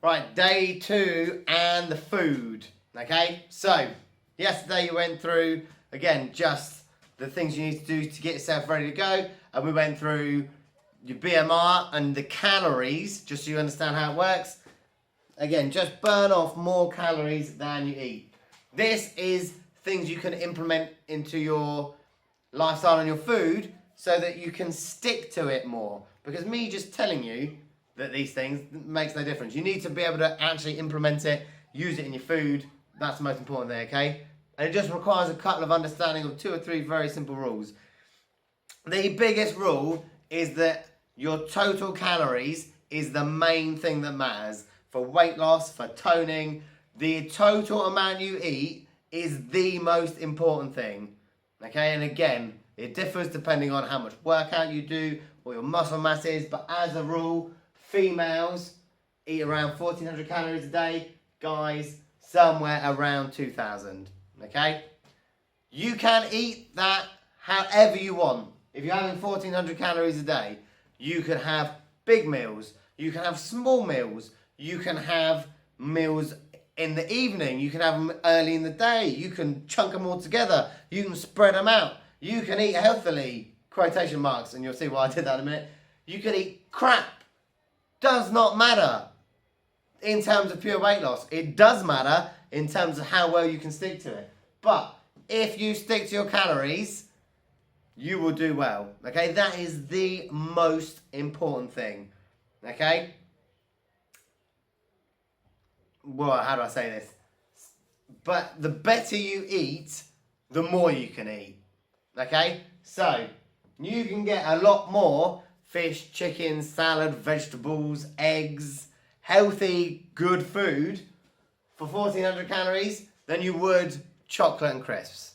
Right, day 2 and the food. Okay, so yesterday you went through, again, just the things you need to do to get yourself ready to go. And we went through your BMR and the calories, just so you understand how it works. Again, just burn off more calories than you eat. This is things you can implement into your lifestyle and your food so that you can stick to it more. Because me just telling you that these things makes no difference. You need to be able to actually implement it, use it in your food. That's the most important thing, okay? And it just requires a couple of understanding of 2 or 3 very simple rules. The biggest rule is that your total calories is the main thing that matters. For weight loss, for toning, the total amount you eat is the most important thing. Okay, and again, it differs depending on how much workout you do, what your muscle mass is, but as a rule, females eat around 1,400 calories a day, guys somewhere around 2,000, okay? You can eat that however you want. If you're having 1,400 calories a day, you can have big meals, you can have small meals, you can have meals in the evening, you can have them early in the day, you can chunk them all together, you can spread them out, you can eat healthily, quotation marks, and you'll see why I did that in a minute. You can eat crap. Does not matter in terms of pure weight loss. It does matter in terms of how well you can stick to it. But if you stick to your calories, you will do well. Okay, that is the most important thing. Okay? Well, how do I say this? But the better you eat, the more you can eat. Okay? So, you can get a lot more fish, chicken, salad, vegetables, eggs, healthy, good food for 1,400 calories than you would chocolate and crisps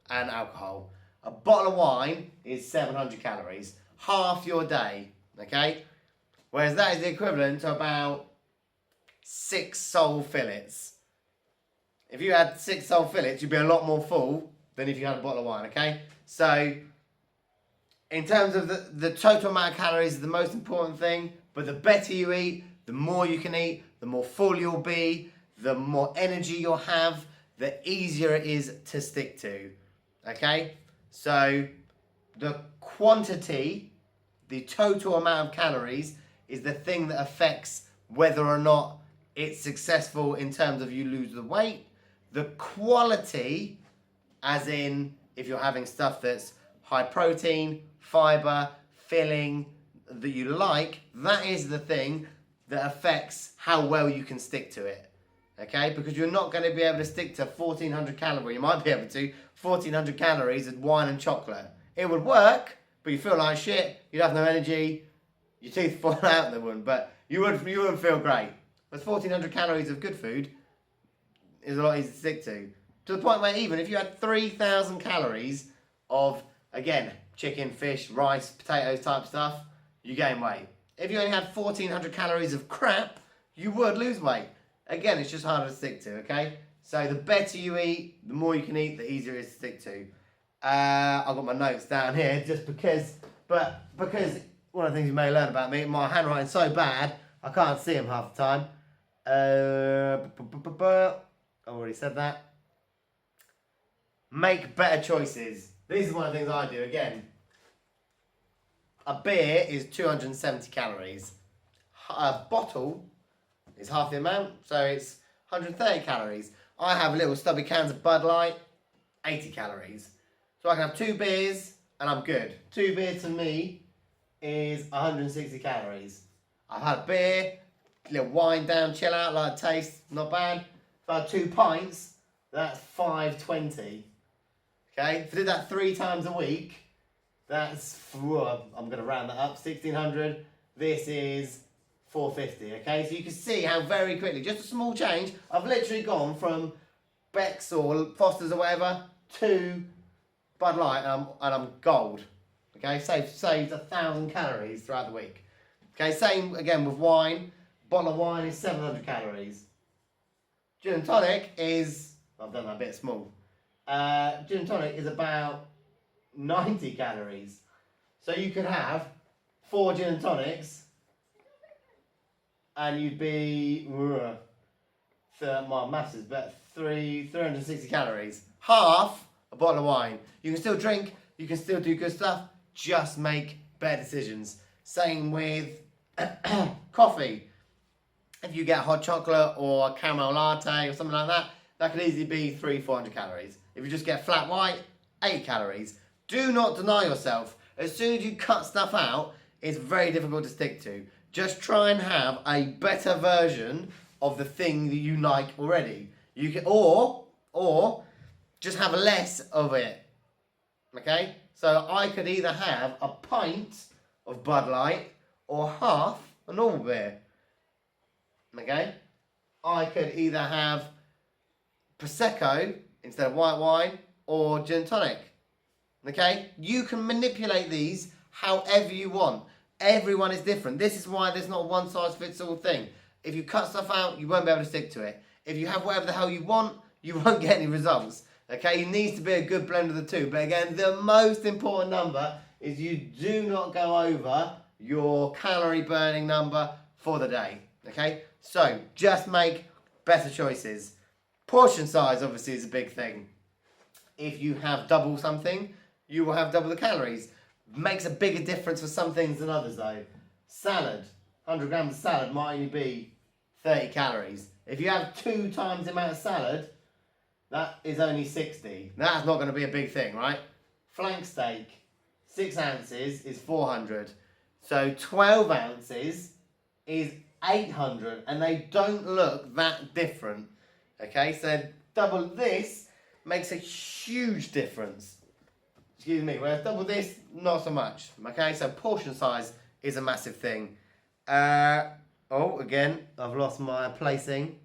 and alcohol. A bottle of wine is 700 calories, half your day, okay? Whereas that is the equivalent to about 6 sole fillets. If you had 6 sole fillets, you'd be a lot more full than if you had a bottle of wine, okay? So, in terms of the total amount of calories is the most important thing, but the better you eat, the more you can eat, the more full you'll be, the more energy you'll have, the easier it is to stick to, okay? So, the quantity, the total amount of calories is the thing that affects whether or not it's successful in terms of you lose the weight. The quality, as in if you're having stuff that's high protein, fiber, filling, that you like, that is the thing that affects how well you can stick to it. Okay? Because you're not going to be able to stick to 1,400 calories. You might be able to, 1,400 calories of wine and chocolate. It would work, but you feel like shit, you'd have no energy, your teeth fall out, they wouldn't, but you wouldn't feel great. But 1,400 calories of good food is a lot easier to stick to the point where even if you had 3,000 calories of, again, chicken, fish, rice, potatoes type stuff, you gain weight. If you only had 1,400 calories of crap, you would lose weight. Again, it's just harder to stick to, okay? So the better you eat, the more you can eat, the easier it is to stick to. I've got my notes down here just because one of the things you may learn about me, my handwriting's so bad, I can't see them half the time. I already said that. Make better choices. These are one of the things I do. Again, a beer is 270 calories. A bottle is half the amount, so it's 130 calories. I have little stubby cans of Bud Light, 80 calories. So I can have 2 beers and I'm good. 2 beers to me is 160 calories. I've had a beer, little wind down, chill out, like taste, not bad. If I had 2 pints, that's 520. Okay, if I did that 3 times a week, that's, I'm going to round that up, 1,600. This is 450, okay? So you can see how very quickly, just a small change, I've literally gone from Beck's or Foster's or whatever to Bud Light and I'm gold. Okay, saved 1,000 calories throughout the week. Okay, same again with wine. Bottle of wine is 700 calories. Gin and tonic is, I've done that a bit small. Gin and tonic is about 90 calories. So you could have 4 gin and tonics and you'd be, my maths is about 360 calories. Half a bottle of wine. You can still drink, you can still do good stuff, just make better decisions. Same with coffee. If you get hot chocolate or a caramel latte or something like that, that could easily be 300-400 calories. If you just get flat white, 8 calories. Do not deny yourself. As soon as you cut stuff out, it's very difficult to stick to. Just try and have a better version of the thing that you like already. You can, or just have less of it. Okay? So I could either have a pint of Bud Light or half a normal beer. Okay? I could either have Prosecco instead of white wine or gin and tonic. Okay? You can manipulate these however you want. Everyone is different. This is why there's not a one size fits all thing. If you cut stuff out, you won't be able to stick to it. If you have whatever the hell you want, you won't get any results. Okay? It needs to be a good blend of the two. But again, the most important number is you do not go over your calorie burning number for the day. Okay? So, just make better choices. Portion size, obviously, is a big thing. If you have double something, you will have double the calories. Makes a bigger difference for some things than others, though. Salad. 100 grams of salad might only be 30 calories. If you have 2 times the amount of salad, that is only 60. That's not going to be a big thing, right? Flank steak, 6 ounces is 400. So 12 ounces is 800, and they don't look that different. Okay, so double this makes a huge difference. Excuse me, whereas double this, not so much. Okay, so portion size is a massive thing. Again, I've lost my placing.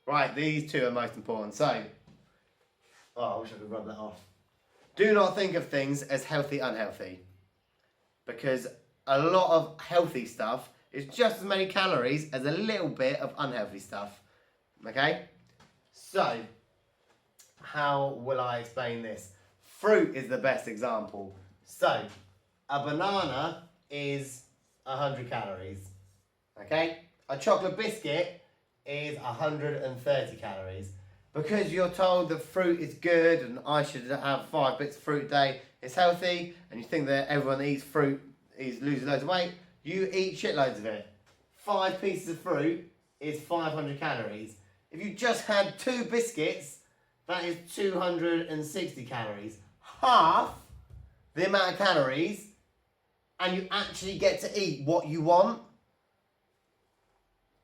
Right, these two are most important. So, I wish I could rub that off. Do not think of things as healthy, unhealthy. Because a lot of healthy stuff is just as many calories as a little bit of unhealthy stuff. Okay? So, how will I explain this? Fruit is the best example. So, a banana is 100 calories. Okay? A chocolate biscuit is 130 calories. Because you're told that fruit is good and I should have 5 bits of fruit a day, it's healthy, and you think that everyone that eats fruit is losing loads of weight, you eat shitloads of it. 5 pieces of fruit is 500 calories. If you just had 2 biscuits, that is 260 calories. Half the amount of calories, and you actually get to eat what you want.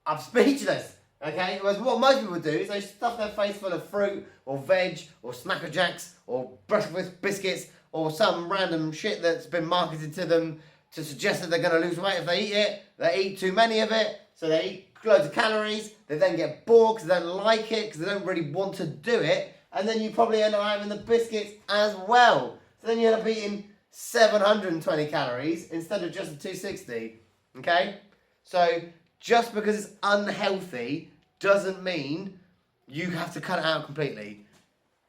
I'm speechless. Okay, whereas what most people do is they stuff their face full of fruit or veg or Snacker Jacks or breakfast biscuits or some random shit that's been marketed to them to suggest that they're going to lose weight if they eat it. They eat too many of it, so they eat loads of calories. They then get bored because they don't like it, because they don't really want to do it. And then you probably end up having the biscuits as well. So then you end up eating 720 calories instead of just the 260. Okay? So just because it's unhealthy doesn't mean you have to cut it out completely.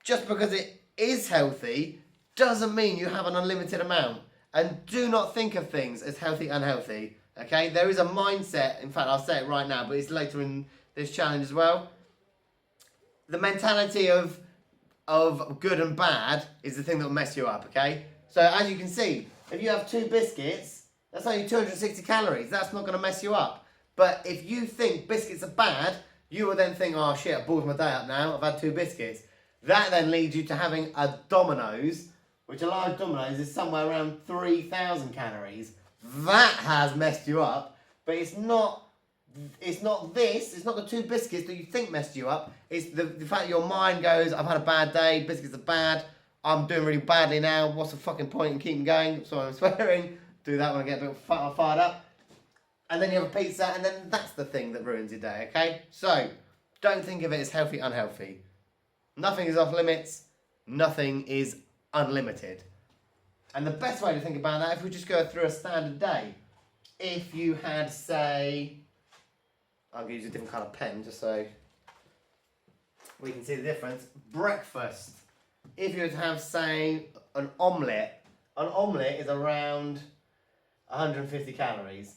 Just because it is healthy doesn't mean you have an unlimited amount. And do not think of things as healthy, unhealthy. Okay? There is a mindset, in fact I'll say it right now, but it's later in this challenge as well. The mentality of good and bad is the thing that will mess you up, okay? So as you can see, if you have 2 biscuits, that's only 260 calories. That's not going to mess you up. But if you think biscuits are bad, you will then think, oh shit, I've balls my day up now, I've had 2 biscuits. That then leads you to having a Domino's, which a large Domino's is somewhere around 3,000 calories. That has messed you up, but it's not the 2 biscuits that you think messed you up. It's the fact your mind goes, I've had a bad day, biscuits are bad, I'm doing really badly now, what's the fucking point in keeping going? Sorry, I'm swearing. Do that when I get a bit fired up. And then you have a pizza, and then that's the thing that ruins your day, okay? So, don't think of it as healthy, unhealthy. Nothing is off limits, nothing is unlimited. And the best way to think about that, if we just go through a standard day, if you had, say, I'm going to use a different colour pen just so we can see the difference. Breakfast. If you were to have, say, an omelette is around 150 calories.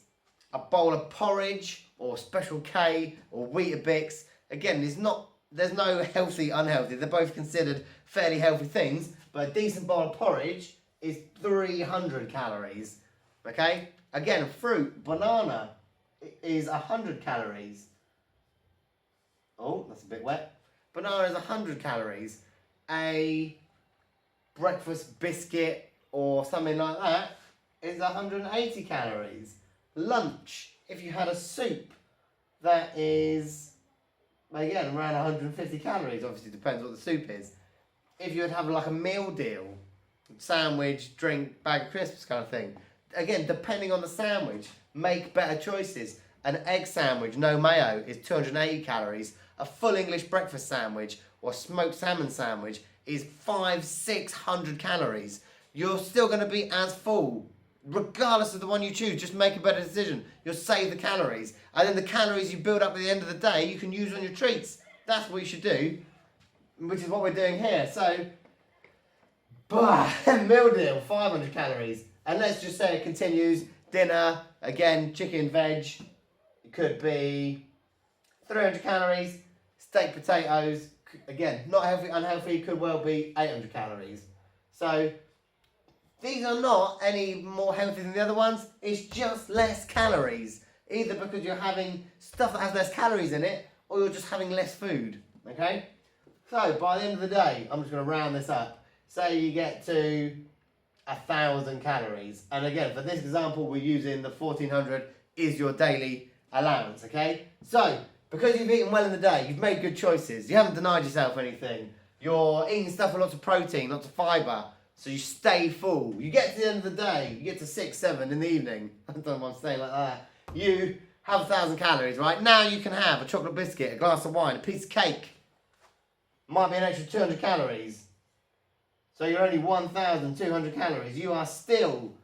A bowl of porridge or Special K or Weetabix, again, there's no healthy, unhealthy. They're both considered fairly healthy things, but a decent bowl of porridge is 300 calories. Okay? Again, fruit, banana is 100 calories. Oh, that's a bit wet. Banana is 100 calories. A breakfast biscuit or something like that is 180 calories. Lunch, if you had a soup, that is, again, around 150 calories. Obviously, depends what the soup is. If you would have like a meal deal, sandwich, drink, bag of crisps kind of thing, again, depending on the sandwich, make better choices. An egg sandwich, no mayo, is 280 calories. A full English breakfast sandwich or smoked salmon sandwich is 500-600 calories. You're still going to be as full, regardless of the one you choose. Just make a better decision. You'll save the calories. And then the calories you build up at the end of the day, you can use on your treats. That's what you should do, which is what we're doing here. So, meal deal, 500 calories. And let's just say it continues. Dinner, again, chicken, veg. It could be 300 calories. Steak, potatoes. Again, not healthy, unhealthy. Could well be 800 calories. So, these are not any more healthy than the other ones. It's just less calories. Either because you're having stuff that has less calories in it, or you're just having less food. Okay? So, by the end of the day, I'm just going to round this up. Say you get to 1,000 calories. And again, for this example, we're using the 1,400 is your daily allowance. Okay? So, because you've eaten well in the day, you've made good choices. You haven't denied yourself anything. You're eating stuff with lots of protein, lots of fibre. So you stay full. You get to the end of the day, you get to 6, 7 in the evening. I don't know why I'm saying like that. You have 1,000 calories, right? Now you can have a chocolate biscuit, a glass of wine, a piece of cake. Might be an extra 200 calories. So you're only 1,200 calories. You are still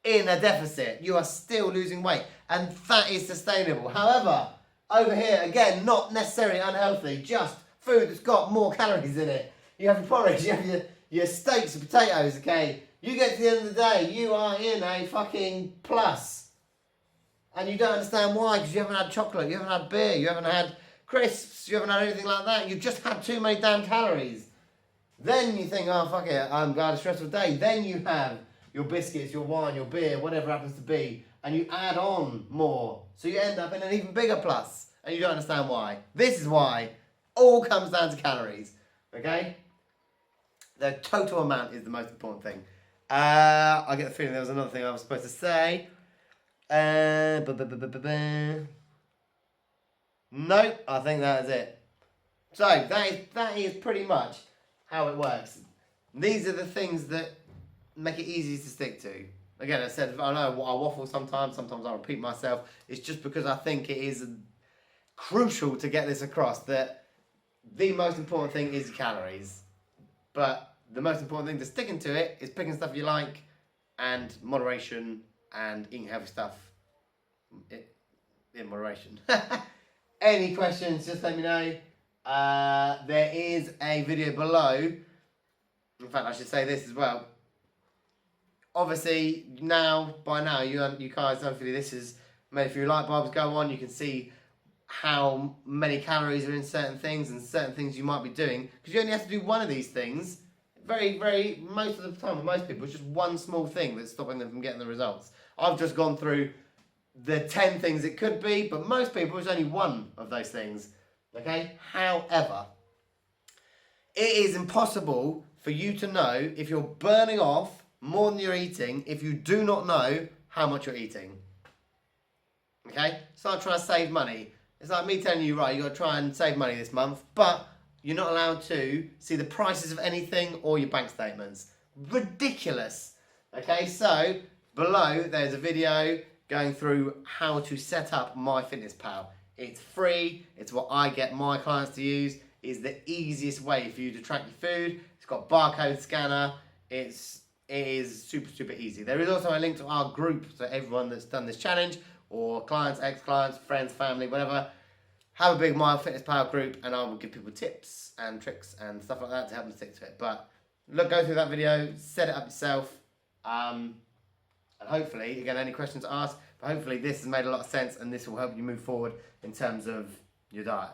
in a deficit. You are still losing weight. And that is sustainable. However, over here, again, not necessarily unhealthy, just food that's got more calories in it. You have your porridge, you have your steaks and potatoes, okay? You get to the end of the day, you are in a fucking plus. And you don't understand why, because you haven't had chocolate, you haven't had beer, you haven't had crisps, you haven't had anything like that. You've just had too many damn calories. Then you think, oh, fuck it, I've got a stressful day. Then you have your biscuits, your wine, your beer, whatever happens to be, and you add on more. So you end up in an even bigger plus, and you don't understand why. This is why. All comes down to calories, okay? The total amount is the most important thing. I get the feeling there was another thing I was supposed to say. Nope, I think that is it. So, that is pretty much how it works. These are the things that make it easy to stick to. Again, I said, I know I waffle sometimes I repeat myself. It's just because I think it is crucial to get this across that the most important thing is calories. But the most important thing to sticking to it is picking stuff you like and moderation and eating healthy stuff in moderation. Any questions, just let me know. There is a video below. In fact, I should say this as well. Obviously, by now, you guys, hopefully this is made if your light bulbs go on, you can see how many calories are in certain things and certain things you might be doing. Because you only have to do one of these things. Most of the time with most people, it's just one small thing that's stopping them from getting the results. I've just gone through the 10 things it could be, but most people, it's only one of those things. Okay? However, it is impossible for you to know if you're burning off more than you're eating if you do not know how much you're eating. Okay? It's like trying to save money. It's like me telling you, right, you've got to try and save money this month, but you're not allowed to see the prices of anything or your bank statements. Ridiculous. Okay, so below there's a video going through how to set up MyFitnessPal. It's free. It's what I get my clients to use. It's the easiest way for you to track your food. It's got barcode scanner. It is super, super easy. There is also a link to our group, so everyone that's done this challenge, or clients, ex-clients, friends, family, whatever, have a big MyFitnessPal group, and I will give people tips and tricks and stuff like that to help them stick to it. But look, go through that video, set it up yourself. And hopefully, again, any questions asked, but hopefully this has made a lot of sense and this will help you move forward in terms of your diet.